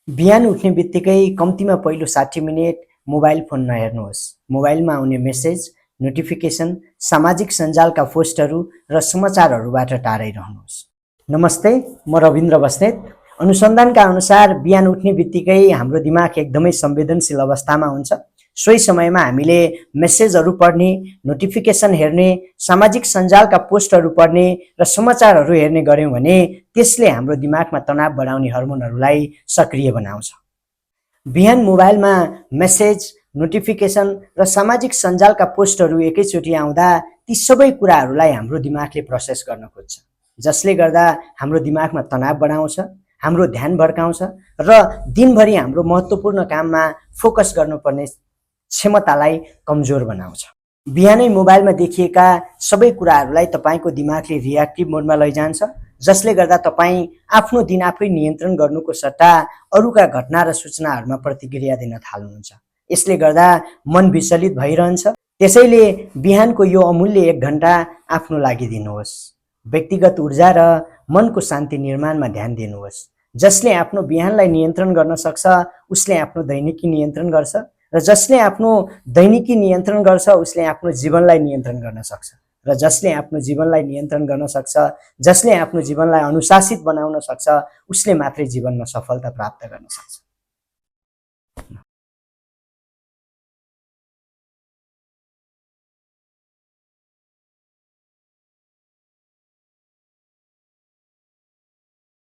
बिहान उठ्ने बित्तिकै कम्तीमा पहिलो 60 मिनेट मोबाइल फोन नहेर्नुहोस्। मोबाइलमा आउने मेसेज, नोटिफिकेसन, सामाजिक सञ्जालका पोस्टहरू र समाचारहरूबाट टाढै रहनुहोस्। नमस्ते, म रविन्द्र बस्नेत। अनुसन्धानका अनुसार बिहान उठ्ने बित्तिकै हाम्रो दिमाग एकदमै संवेदनशील अवस्थामा हुन्छ। सोही समयमा हामीले मेसेजहरू पढ्ने, नोटिफिकेसन हेर्ने, सामाजिक सञ्जालका पोस्टहरू पढ्ने र समाचारहरू हेर्ने गर्यौँ भने त्यसले हाम्रो दिमागमा तनाव बढाउने हर्मोनहरूलाई सक्रिय बनाउँछ। बिहान मोबाइलमा मेसेज, नोटिफिकेसन र सामाजिक सञ्जालका पोस्टहरू एकैचोटि आउँदा ती सबै कुराहरूलाई हाम्रो दिमागले प्रोसेस गर्न खोज्छ, जसले गर्दा हाम्रो दिमागमा तनाव बढाउँछ, हाम्रो ध्यान भड्काउँछ र दिनभरि हाम्रो महत्त्वपूर्ण काममा फोकस गर्नुपर्ने क्षमतालाई कमजोर बनाउँछ। बिहानै मोबाइलमा देखिएका सबै कुराहरूलाई तपाईँको दिमागले रियाक्टिभ मोडमा लैजान्छ, जसले गर्दा तपाईँ आफ्नो दिन आफै नियन्त्रण गर्नुको सट्टा अरूका घटना र सूचनाहरूमा प्रतिक्रिया दिन थाल्नुहुन्छ। यसले गर्दा मन विचलित भइरहन्छ। त्यसैले बिहानको यो अमूल्य 1 घण्टा आफ्नो लागि दिनुहोस्। व्यक्तिगत ऊर्जा र मनको शान्ति निर्माणमा ध्यान दिनुहोस्। जसले आफ्नो बिहानलाई नियन्त्रण गर्न सक्छ उसले आफ्नो दैनिकी नियन्त्रण गर्छ र जसले आफ्नो दैनिकी नियन्त्रण गर्छ उसले आफ्नो जीवनलाई नियन्त्रण गर्न सक्छ र जसले आफ्नो जीवनलाई नियन्त्रण गर्न सक्छ, जसले आफ्नो जीवनलाई अनुशासित बनाउन सक्छ उसले मात्रै जीवनमा सफलता प्राप्त गर्न सक्छ।